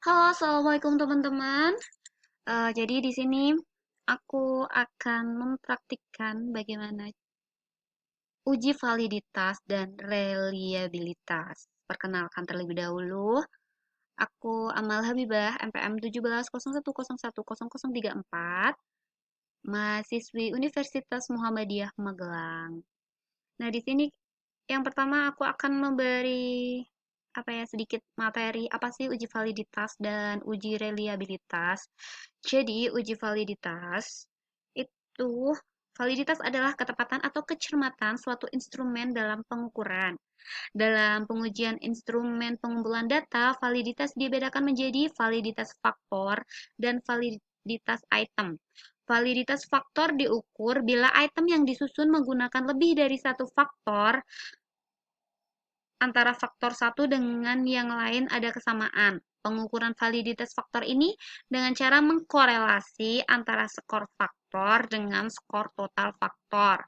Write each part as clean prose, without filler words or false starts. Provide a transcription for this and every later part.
Halo, assalamualaikum teman-teman. Jadi di sini aku akan mempraktikkan bagaimana uji validitas dan reliabilitas. Perkenalkan terlebih dahulu, aku Amal Habibah, NPM 1701010034, mahasiswi Universitas Muhammadiyah Magelang. Nah, di sini yang pertama aku akan memberi sedikit materi apa sih uji validitas dan uji reliabilitas. Jadi, uji itu validitas adalah ketepatan atau kecermatan suatu instrumen dalam pengukuran. Dalam pengujian instrumen pengumpulan data, validitas dibedakan menjadi validitas faktor dan validitas item. Validitas faktor diukur bila item yang disusun menggunakan lebih dari satu faktor antara faktor satu dengan yang lain ada kesamaan. Pengukuran validitas faktor ini dengan cara mengkorelasi antara skor faktor dengan skor total faktor.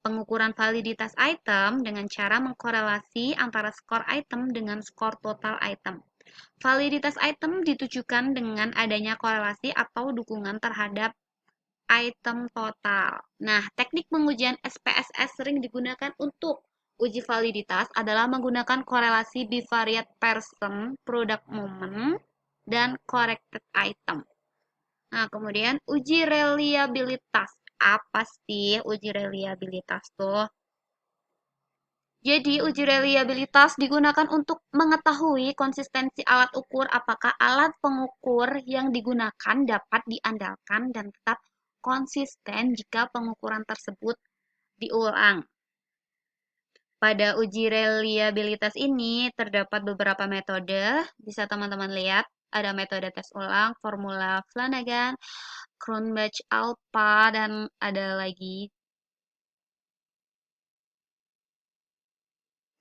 Pengukuran validitas item dengan cara mengkorelasi antara skor item dengan skor total item. Validitas item ditujukan dengan adanya korelasi atau dukungan terhadap item total. Nah, teknik pengujian SPSS sering digunakan untuk uji validitas adalah menggunakan korelasi bivariate person, product moment, dan corrected item. Nah, kemudian uji reliabilitas. Apa sih uji reliabilitas tuh? Jadi, uji reliabilitas digunakan untuk mengetahui konsistensi alat ukur apakah alat pengukur yang digunakan dapat diandalkan dan tetap konsisten jika pengukuran tersebut diulang. Pada uji reliabilitas ini terdapat beberapa metode, bisa teman-teman lihat. Ada metode tes ulang, formula Flanagan, Cronbach-Alpha, dan ada lagi.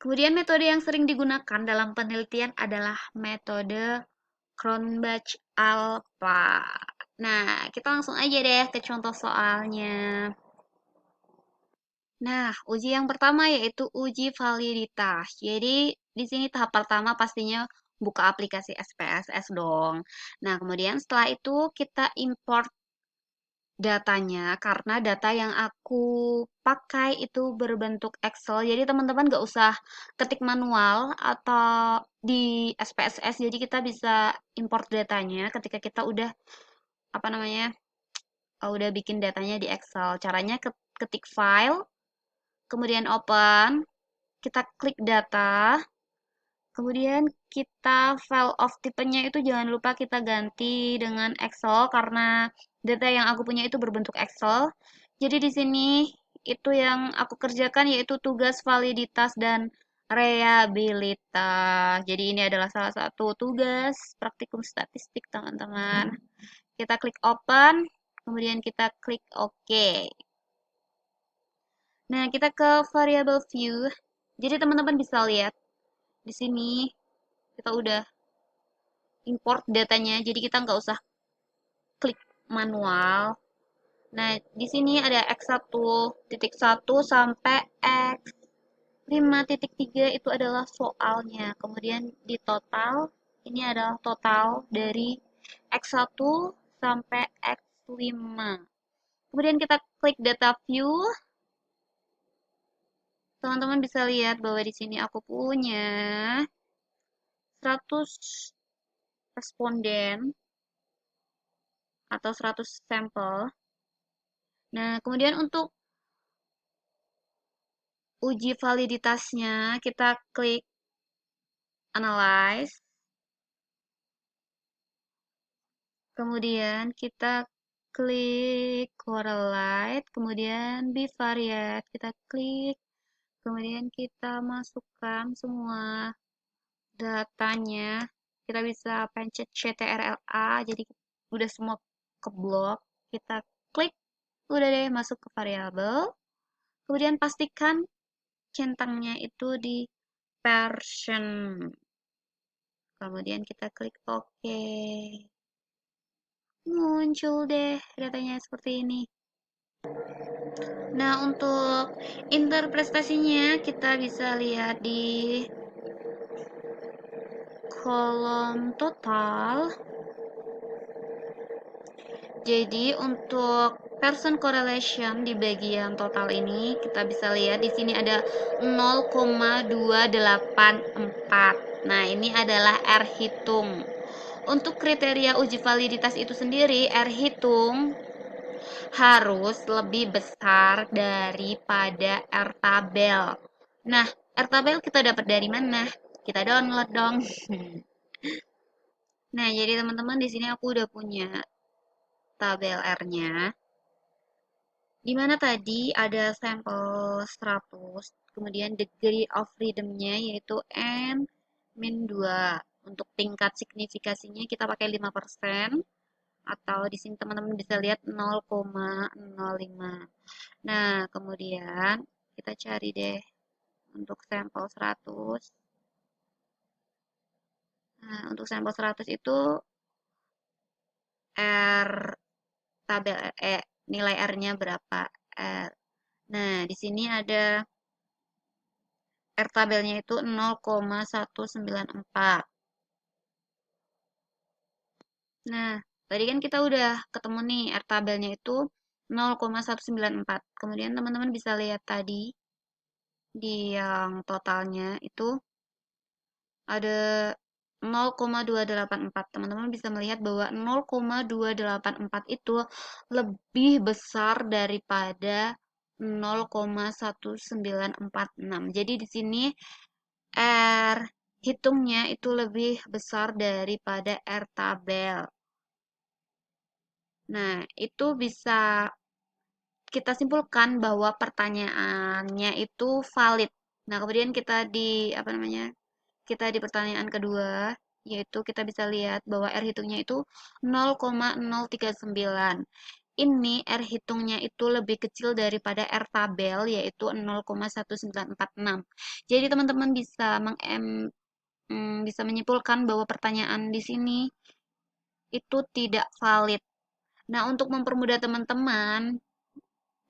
Kemudian metode yang sering digunakan dalam penelitian adalah metode Cronbach-Alpha. Nah, kita langsung aja deh ke contoh soalnya. Nah, uji yang pertama yaitu uji validitas. Jadi, di sini tahap pertama pastinya buka aplikasi SPSS dong. Nah, kemudian setelah itu kita import datanya karena data yang aku pakai itu berbentuk Excel. Jadi teman-teman nggak usah ketik manual atau di SPSS. Jadi kita bisa import datanya ketika kita udah udah bikin datanya di Excel. Caranya ketik file, kemudian open, kita klik data, kemudian kita file of tipenya itu jangan lupa kita ganti dengan Excel karena data yang aku punya itu berbentuk Excel. Jadi di sini itu yang aku kerjakan yaitu tugas validitas dan reliabilitas. Jadi ini adalah salah satu tugas praktikum statistik, teman-teman. Kita klik open, kemudian kita klik OK. Nah, kita ke variable view. Jadi teman-teman bisa lihat di sini kita udah import datanya, jadi kita nggak usah klik manual. Nah, di sini ada x1.1 sampai x5.3 itu adalah soalnya. Kemudian di total, ini adalah total dari x1 sampai x5. Kemudian kita klik data view. Teman-teman bisa lihat bahwa di sini aku punya 100 responden atau 100 sampel. Nah, kemudian untuk uji validitasnya, kita klik Analyze. Kemudian kita klik Correlate. Kemudian Bivariate. Kita klik. Kemudian kita masukkan semua datanya. Kita bisa pencet CTRL-A. Jadi udah semua keblok. Kita klik. Udah deh masuk ke variabel. Kemudian pastikan centangnya itu di version. Kemudian kita klik OK. Muncul deh datanya seperti ini. Nah, untuk interpretasinya kita bisa lihat di kolom total. Jadi untuk person correlation di bagian total ini kita bisa lihat di sini ada 0,284. Nah, ini adalah R hitung. Untuk kriteria uji validitas itu sendiri, R hitung harus lebih besar daripada R tabel. Nah, R tabel kita dapat dari mana? Kita download dong. Nah, jadi teman-teman di sini aku udah punya tabel R-nya. Di mana tadi ada sampel 100, kemudian degree of freedom-nya yaitu N min 2. Untuk tingkat signifikasinya kita pakai 5%, atau di sini teman-teman bisa lihat 0,05. Nah, kemudian kita cari deh untuk sampel 100. Nah, untuk sampel 100 itu R tabel nilai R-nya berapa? R. Nah, di sini ada R tabelnya itu 0,194. Nah, tadi kan kita udah ketemu nih R tabelnya itu 0,194. Kemudian teman-teman bisa lihat tadi di yang totalnya itu ada 0,284. Teman-teman bisa melihat bahwa 0,284 itu lebih besar daripada 0,1946. Jadi di sini R hitungnya itu lebih besar daripada R tabel. Nah, itu bisa kita simpulkan bahwa pertanyaannya itu valid. Nah, kemudian kita di apa namanya? Kita di pertanyaan kedua, yaitu kita bisa lihat bahwa R hitungnya itu 0,039. Ini R hitungnya itu lebih kecil daripada R tabel, yaitu 0,1946. Jadi teman-teman bisa menyimpulkan bahwa pertanyaan di sini itu tidak valid. Nah, untuk mempermudah teman-teman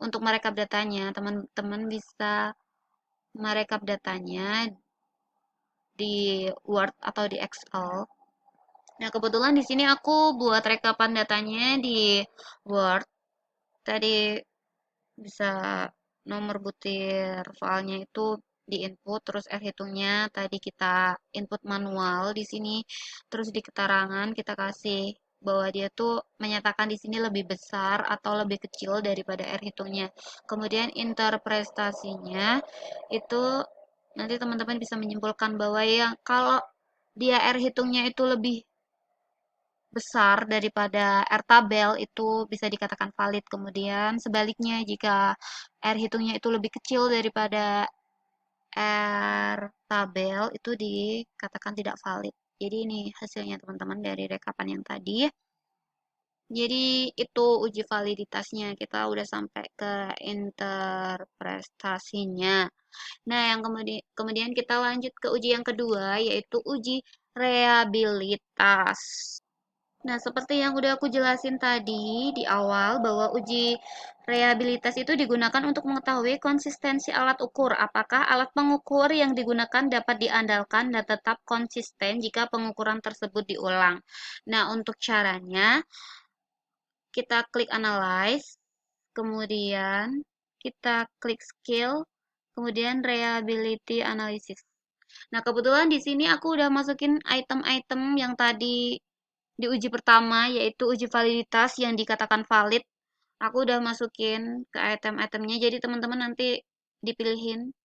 untuk merekap datanya, teman-teman bisa merekap datanya di Word atau di Excel. Nah, kebetulan di sini aku buat rekapan datanya di Word. Tadi bisa nomor butir filenya itu di input, terus R hitungnya tadi kita input manual di sini, terus di keterangan kita kasih bahwa dia tuh menyatakan di sini lebih besar atau lebih kecil daripada R hitungnya. Kemudian interpretasinya itu nanti teman-teman bisa menyimpulkan bahwa ya kalau dia R hitungnya itu lebih besar daripada R tabel itu bisa dikatakan valid. Kemudian sebaliknya jika R hitungnya itu lebih kecil daripada R tabel itu dikatakan tidak valid. Jadi ini hasilnya teman-teman dari rekapan yang tadi. Jadi itu uji validitasnya. Kita udah sampai ke interpretasinya. Nah, yang kemudian kita lanjut ke uji yang kedua yaitu uji reliabilitas. Nah, seperti yang udah aku jelasin tadi di awal bahwa uji reliabilitas itu digunakan untuk mengetahui konsistensi alat ukur. Apakah alat pengukur yang digunakan dapat diandalkan dan tetap konsisten jika pengukuran tersebut diulang. Nah, untuk caranya kita klik analyze, kemudian kita klik skill, kemudian reliability analysis. Nah, kebetulan di sini aku udah masukin item-item yang tadi di uji pertama, yaitu uji validitas yang dikatakan valid. Aku udah masukin ke item-itemnya, jadi teman-teman nanti dipilihin,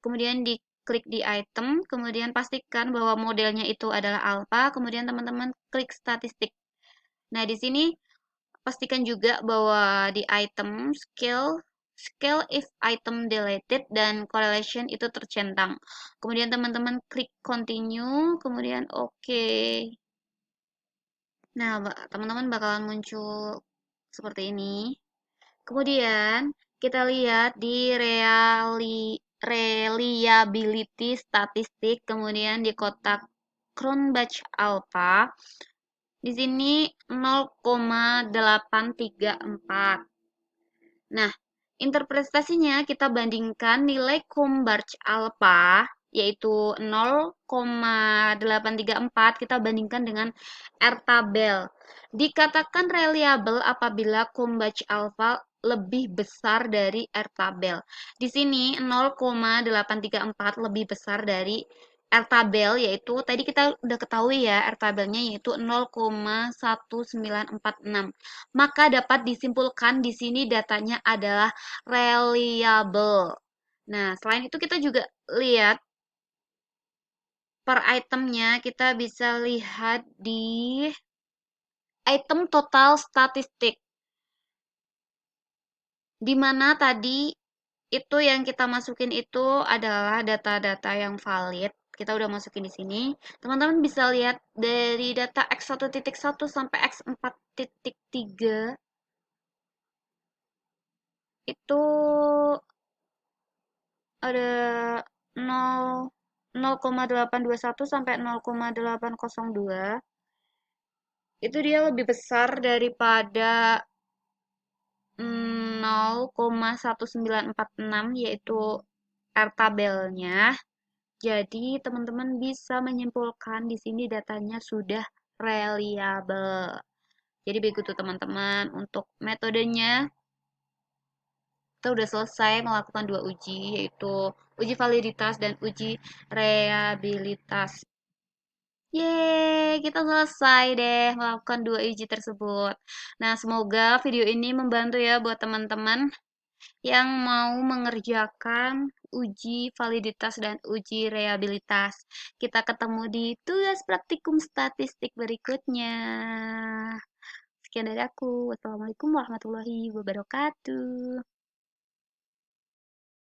kemudian diklik di item, kemudian pastikan bahwa modelnya itu adalah alpha, kemudian teman-teman klik statistik. Nah, di sini pastikan juga bahwa di item scale if item deleted dan correlation itu tercentang. Kemudian teman-teman klik continue, kemudian oke. Nah, teman-teman bakalan muncul seperti ini. Kemudian kita lihat di reliability statistik, kemudian di kotak Cronbach Alpha. Di sini 0,834. Nah, interpretasinya kita bandingkan nilai Cronbach Alpha yaitu 0,834 kita bandingkan dengan R tabel. Dikatakan reliable apabila Combach alpha lebih besar dari R tabel. Di sini 0,834 lebih besar dari R tabel, yaitu tadi kita udah ketahui ya R tabelnya yaitu 0,1946. Maka dapat disimpulkan di sini datanya adalah reliable. Nah, selain itu kita juga lihat per itemnya, kita bisa lihat di item total statistik, di mana tadi itu yang kita masukin itu adalah data-data yang valid. Kita udah masukin di sini. Teman-teman bisa lihat dari data X1.1 sampai X4.3 itu ada 0 0,821 sampai 0,802. Itu dia lebih besar daripada 0,1946 yaitu R tabelnya. Jadi teman-teman bisa menyimpulkan di sini datanya sudah reliable. Jadi begitu teman-teman untuk metodenya. Kita udah selesai melakukan dua uji yaitu uji validitas dan uji reliabilitas. Yeay, kita selesai deh melakukan dua uji tersebut. Nah, semoga video ini membantu ya buat teman-teman yang mau mengerjakan uji validitas dan uji reliabilitas. Kita ketemu di tugas praktikum statistik berikutnya. Sekian dari aku. Wassalamualaikum warahmatullahi wabarakatuh.